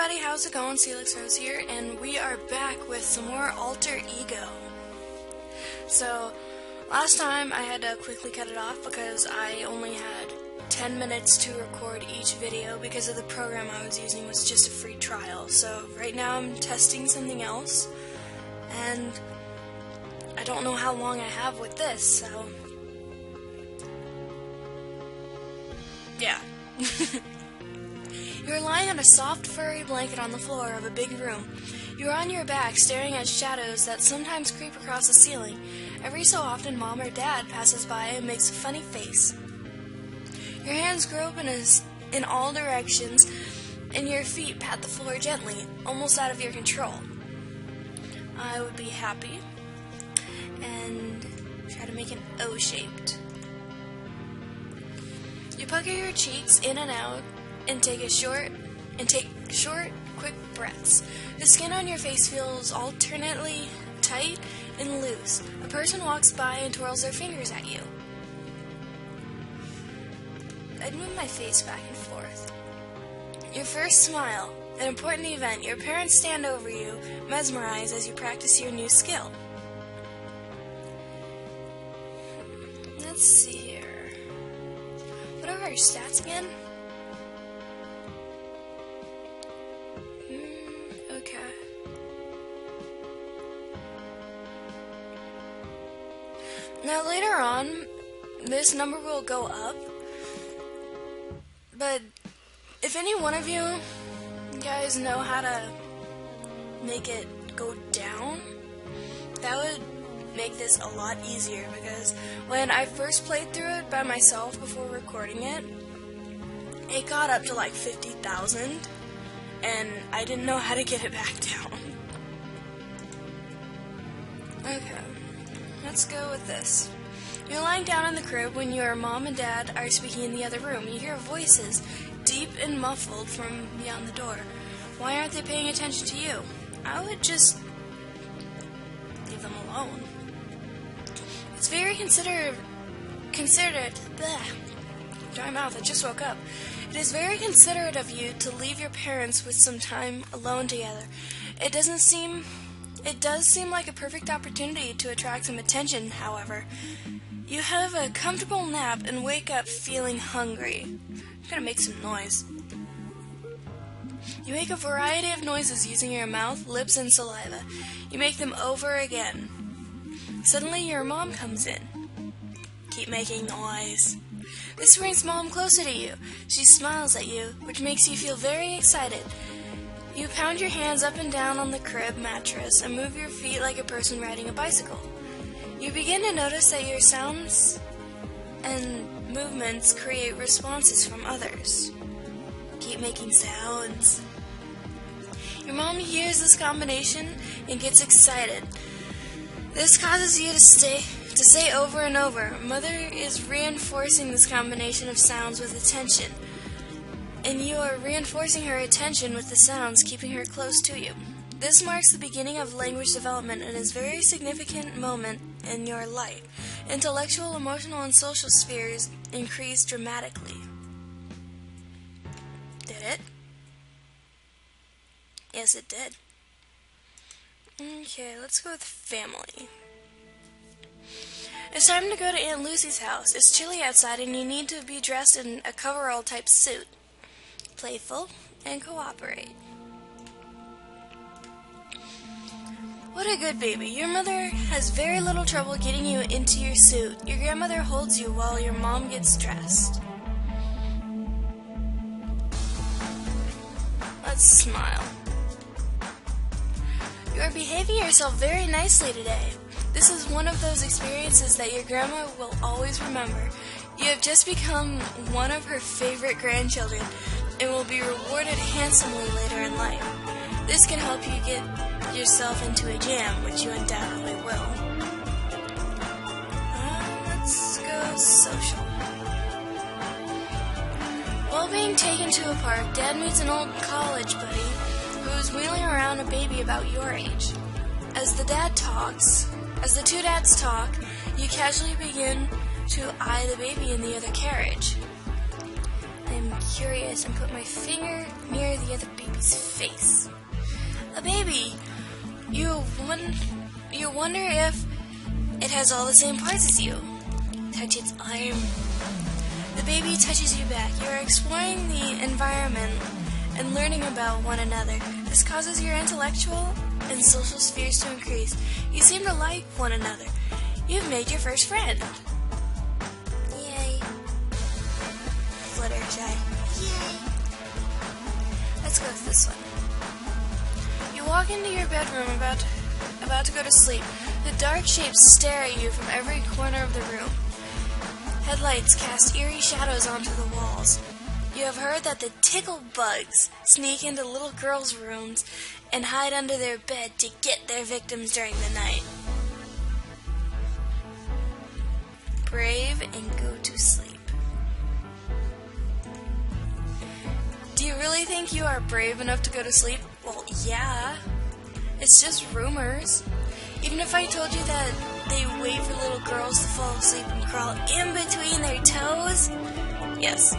everybody, how's it going? Celix Rose here, and we are back with some more Alter Ego. So, last time I had to quickly cut it off because I only had 10 minutes to record each video because of the program I was using was just a free trial. So, right now I'm testing something else, and I don't know how long I have with this, so... yeah. You are lying on a soft, furry blanket on the floor of a big room. You are on your back, staring at shadows that sometimes creep across the ceiling. Every so often, Mom or Dad passes by and makes a funny face. Your hands grope in all directions, and your feet pat the floor gently, almost out of your control. I would be happy, and try to make an O-shaped. You pucker your cheeks in and out, and take short, quick breaths. The skin on your face feels alternately tight and loose. A person walks by and twirls their fingers at you. I'd move my face back and forth. Your first smile, an important event. Your parents stand over you, mesmerized as you practice your new skill. Let's see here. What are our stats again? Okay. Now later on, this number will go up, but if any one of you guys know how to make it go down, that would make this a lot easier, because when I first played through it by myself before recording it, it got up to like 50,000. And I didn't know how to get it back down. Okay, let's go with this. You're lying down in the crib when your mom and dad are speaking in the other room. You hear voices, deep and muffled, from beyond the door. Why aren't they paying attention to you? I would just leave them alone. It's very considerate. Bleh. Dry mouth, I just woke up. It is very considerate of you to leave your parents with some time alone together. It does seem like a perfect opportunity to attract some attention, however. You have a comfortable nap and wake up feeling hungry. I'm gonna make some noise. You make a variety of noises using your mouth, lips, and saliva. You make them over again. Suddenly your mom comes in. Keep making noise. This brings Mom closer to you. She smiles at you, which makes you feel very excited. You pound your hands up and down on the crib mattress and move your feet like a person riding a bicycle. You begin to notice that your sounds and movements create responses from others. Keep making sounds. Your mom hears this combination and gets excited. This causes you to say over and over. Mother is reinforcing this combination of sounds with attention, and you are reinforcing her attention with the sounds, keeping her close to you. This marks the beginning of language development and is a very significant moment in your life. Intellectual, emotional, and social spheres increase dramatically. Did it? Yes, it did. Okay, let's go with family. It's time to go to Aunt Lucy's house. It's chilly outside and you need to be dressed in a coverall type suit. Playful and cooperate. What a good baby. Your mother has very little trouble getting you into your suit. Your grandmother holds you while your mom gets dressed. Let's smile. You are behaving yourself very nicely today. This is one of those experiences that your grandma will always remember. You have just become one of her favorite grandchildren and will be rewarded handsomely later in life. This can help you get yourself into a jam, which you undoubtedly will. Let's go social. While being taken to a park, Dad meets an old college buddy who's wheeling around a baby about your age. As the two dads talk, you casually begin to eye the baby in the other carriage. I'm curious and put my finger near the other baby's face. A baby! You wonder if it has all the same parts as you. Touch its arm. The baby touches you back. You are exploring the environment and learning about one another. This causes your intellectual and social spheres to increase. You seem to like one another. You've made your first friend. Yay. Fluttershy. Yay. Let's go with this one. You walk into your bedroom about to go to sleep. The dark shapes stare at you from every corner of the room. Headlights cast eerie shadows onto the walls. You have heard that the tickle bugs sneak into little girls' rooms and hide under their bed to get their victims during the night. Brave and go to sleep. Do you really think you are brave enough to go to sleep? Well, yeah. It's just rumors. Even if I told you that they wait for little girls to fall asleep and crawl in between their toes? Yes.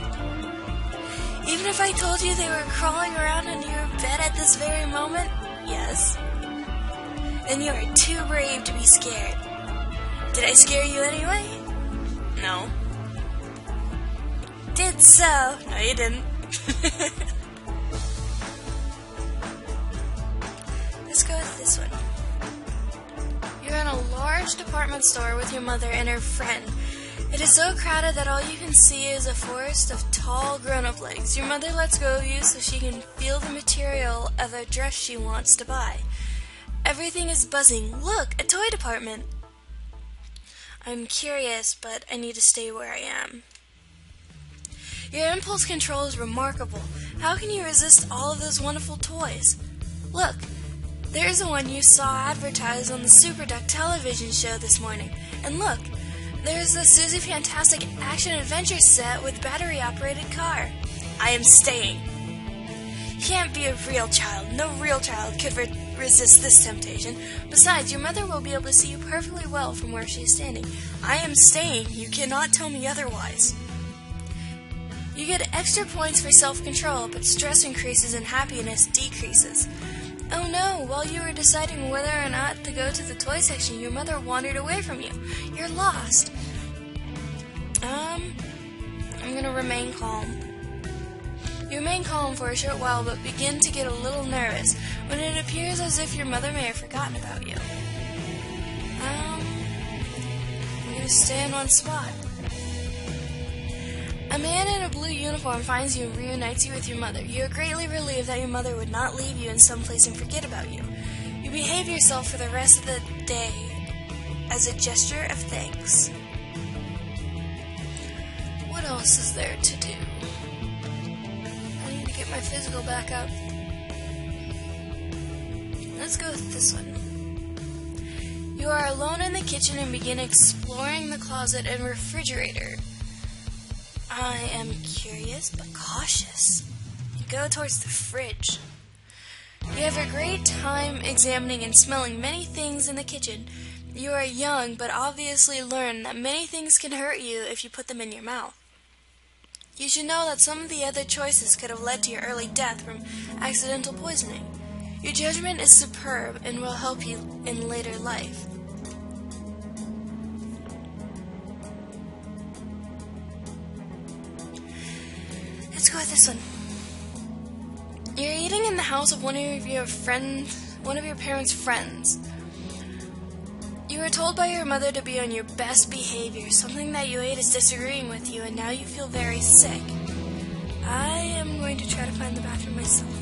Even if I told you they were crawling around under your bed at this very moment? Yes. Then you are too brave to be scared. Did I scare you anyway? No. Did so. No, you didn't. Let's go with this one. You're in a large department store with your mother and her friend. It is so crowded that all you can see is a forest of tall grown-up legs. Your mother lets go of you so she can feel the material of a dress she wants to buy. Everything is buzzing. Look, a toy department. I'm curious, but I need to stay where I am. Your impulse control is remarkable. How can you resist all of those wonderful toys? Look, there's the one you saw advertised on the Super Duck television show this morning. And look, there's the Susie Fantastic action-adventure set with battery-operated car. I am staying. You can't be a real child. No real child could resist this temptation. Besides, your mother will be able to see you perfectly well from where she is standing. I am staying. You cannot tell me otherwise. You get extra points for self-control, but stress increases and happiness decreases. Oh no, while you were deciding whether or not to go to the toy section, your mother wandered away from you. You're lost. I'm gonna remain calm. You remain calm for a short while, but begin to get a little nervous when it appears as if your mother may have forgotten about you. I'm gonna stay in one spot. A man in a blue uniform finds you and reunites you with your mother. You are greatly relieved that your mother would not leave you in some place and forget about you. You behave yourself for the rest of the day as a gesture of thanks. What else is there to do? I need to get my physical back up. Let's go with this one. You are alone in the kitchen and begin exploring the closet and refrigerator. I am curious but cautious. You go towards the fridge. You have a great time examining and smelling many things in the kitchen. You are young but obviously learn that many things can hurt you if you put them in your mouth. You should know that some of the other choices could have led to your early death from accidental poisoning. Your judgment is superb and will help you in later life. Let's go with this one. You're eating in the house of one of your parents' friends. You were told by your mother to be on your best behavior. Something that you ate is disagreeing with you, and now you feel very sick. I am going to try to find the bathroom myself.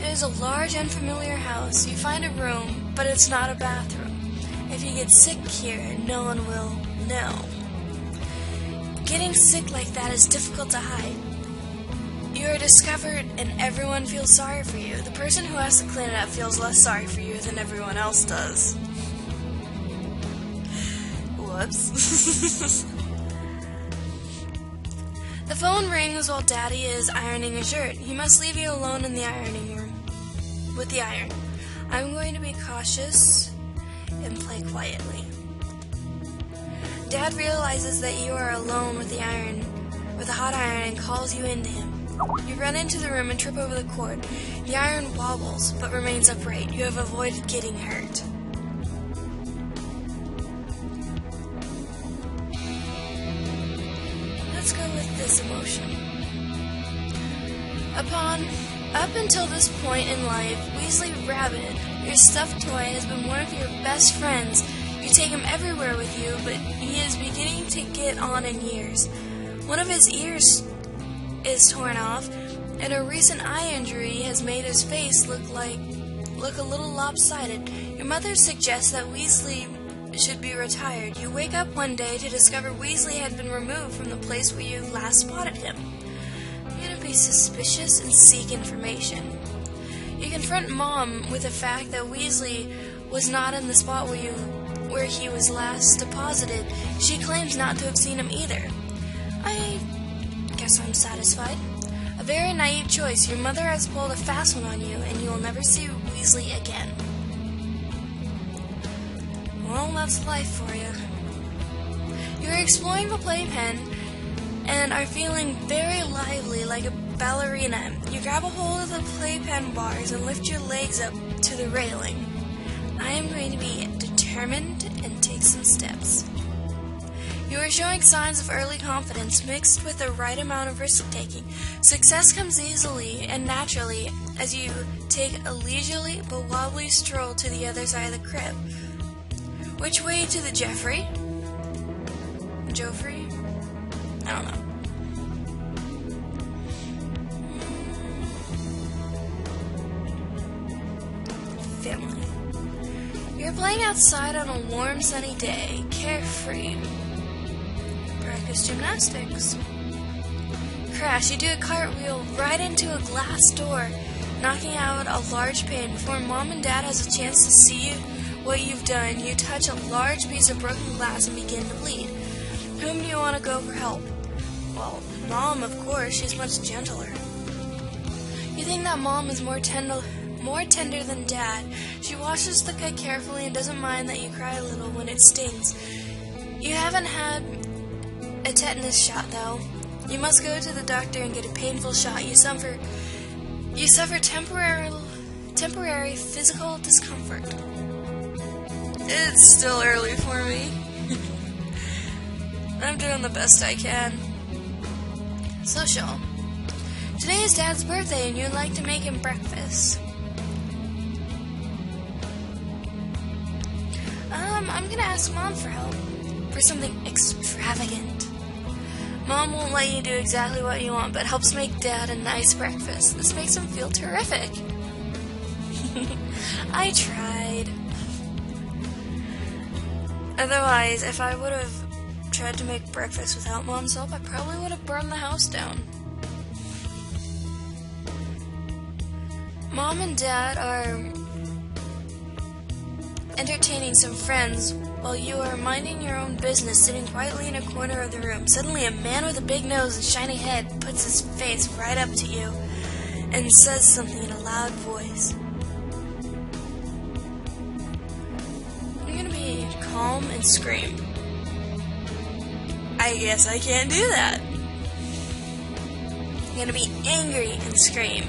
It is a large, unfamiliar house. You find a room, but it's not a bathroom. If you get sick here, no one will know. Getting sick like that is difficult to hide. You are discovered and everyone feels sorry for you. The person who has to clean it up feels less sorry for you than everyone else does. Whoops. The phone rings while Daddy is ironing a shirt. He must leave you alone in the ironing room with the iron. I'm going to be cautious and play quietly. Dad realizes that you are alone with the iron with a hot iron and calls you into him. You run into the room and trip over the cord. The iron wobbles, but remains upright. You have avoided getting hurt. Let's go with this emotion. Up until this point in life, Weasley Rabbit, your stuffed toy, has been one of your best friends. You take him everywhere with you, but he is beginning to get on in years. One of his ears is torn off, and a recent eye injury has made his face look a little lopsided. Your mother suggests that Weasley should be retired. You wake up one day to discover Weasley had been removed from the place where you last spotted him. You're gonna be suspicious and seek information. You confront Mom with the fact that Weasley was not in the spot where he was last deposited. She claims not to have seen him either. I guess I'm satisfied. A very naive choice. Your mother has pulled a fast one on you, and you will never see Weasley again. Well, that's life for you. You're exploring the playpen and are feeling very lively like a ballerina. You grab a hold of the playpen bars and lift your legs up to the railing. I am going to be determined and take some steps. You are showing signs of early confidence mixed with the right amount of risk-taking. Success comes easily and naturally as you take a leisurely but wobbly stroll to the other side of the crib. Which way to the Joffrey? I don't know. Family. You're playing outside on a warm, sunny day, carefree. Practice gymnastics. Crash, you do a cartwheel right into a glass door, knocking out a large pane. Before Mom and Dad has a chance to see what you've done, you touch a large piece of broken glass and begin to bleed. Whom do you want to go for help? Well, Mom, of course. She's much gentler. You think that Mom is more tender than Dad. She washes the cut carefully and doesn't mind that you cry a little when it stings. You haven't had a tetanus shot, though. You must go to the doctor and get a painful shot. You suffer temporary physical discomfort. It's still early for me. I'm doing the best I can. Social. Today is Dad's birthday and you'd like to make him breakfast. I'm gonna ask Mom for help. For something extravagant. Mom won't let you do exactly what you want, but helps make Dad a nice breakfast. This makes him feel terrific. I tried. Otherwise, if I would have tried to make breakfast without Mom's help, I probably would have burned the house down. Mom and Dad are entertaining some friends while you are minding your own business, sitting quietly in a corner of the room. Suddenly, a man with a big nose and shiny head puts his face right up to you and says something in a loud voice. I'm gonna be calm and scream. I guess I can't do that. I'm gonna be angry and scream.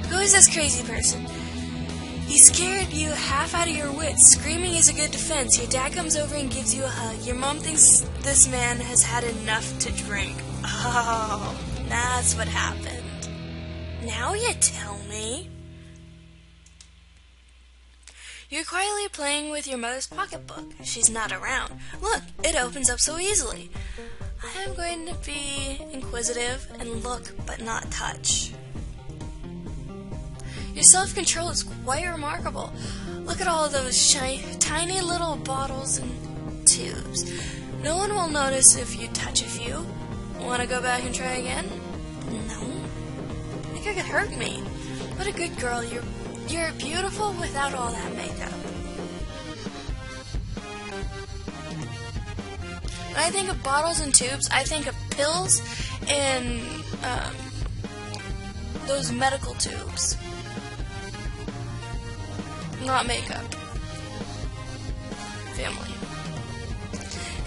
Who is this crazy person? He scared you half out of your wits. Screaming is a good defense. Your dad comes over and gives you a hug. Your mom thinks this man has had enough to drink. Oh, that's what happened. Now you tell me. You're quietly playing with your mother's pocketbook. She's not around. Look, it opens up so easily. I am going to be inquisitive and look but not touch. Your self-control is quite remarkable. Look at all of those tiny little bottles and tubes. No one will notice if you touch a few. Want to go back and try again? No. I think it could hurt me. What a good girl. You're beautiful without all that makeup. When I think of bottles and tubes, I think of pills and those medical tubes. Not makeup. Family.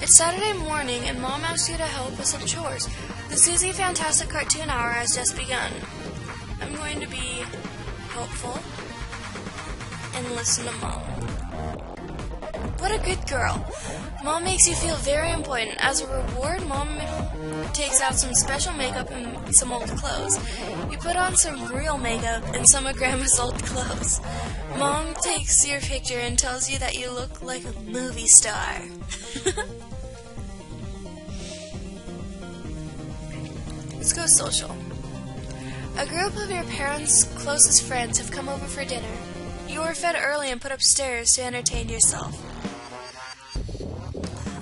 It's Saturday morning and Mom asks you to help with some chores. The Susie Fantastic Cartoon Hour has just begun. I'm going to be helpful and listen to Mom. What a good girl. Mom makes you feel very important. As a reward, Mom takes out some special makeup and some old clothes. You put on some real makeup and some of Grandma's old clothes. Mom takes your picture and tells you that you look like a movie star. Let's go social. A group of your parents' closest friends have come over for dinner. You were fed early and put upstairs to entertain yourself.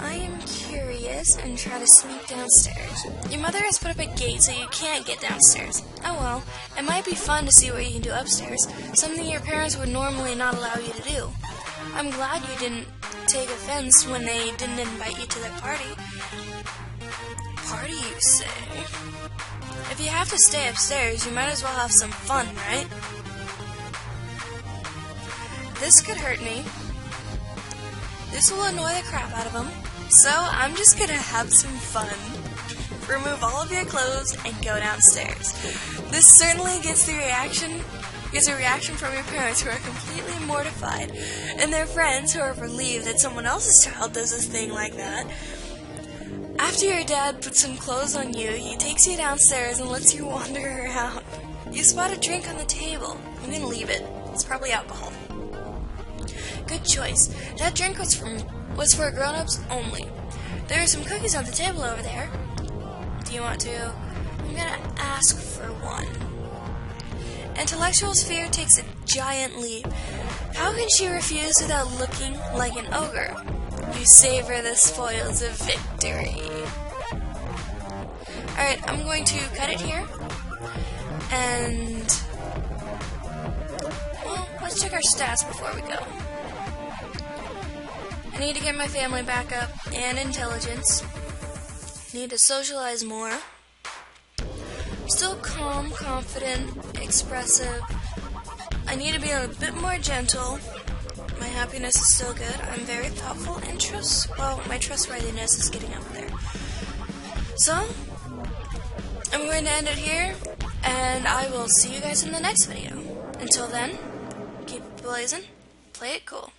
I am curious and try to sneak downstairs. Your mother has put up a gate so you can't get downstairs. Oh well, it might be fun to see what you can do upstairs, something your parents would normally not allow you to do. I'm glad you didn't take offense when they didn't invite you to their party. Party, you say? If you have to stay upstairs, you might as well have some fun, right? This could hurt me. This will annoy the crap out of them. So I'm just gonna have some fun. Remove all of your clothes and go downstairs. This certainly gets a reaction from your parents, who are completely mortified, and their friends, who are relieved that someone else's child does a thing like that. After your dad puts some clothes on you, he takes you downstairs and lets you wander around. You spot a drink on the table. I'm gonna leave it. It's probably alcohol. Good choice. That drink was for grown-ups only. There are some cookies on the table over there. Do you want to? I'm gonna ask for one. Intellectual sphere takes a giant leap. How can she refuse without looking like an ogre? You savor the spoils of victory. Alright, I'm going to cut it here. And well, let's check our stats before we go. I need to get my family back up and intelligence. Need to socialize more. Still calm, confident, expressive. I need to be a bit more gentle. My happiness is still good. I'm very thoughtful and my trustworthiness is getting up there. So, I'm going to end it here, and I will see you guys in the next video. Until then, keep it blazing, play it cool.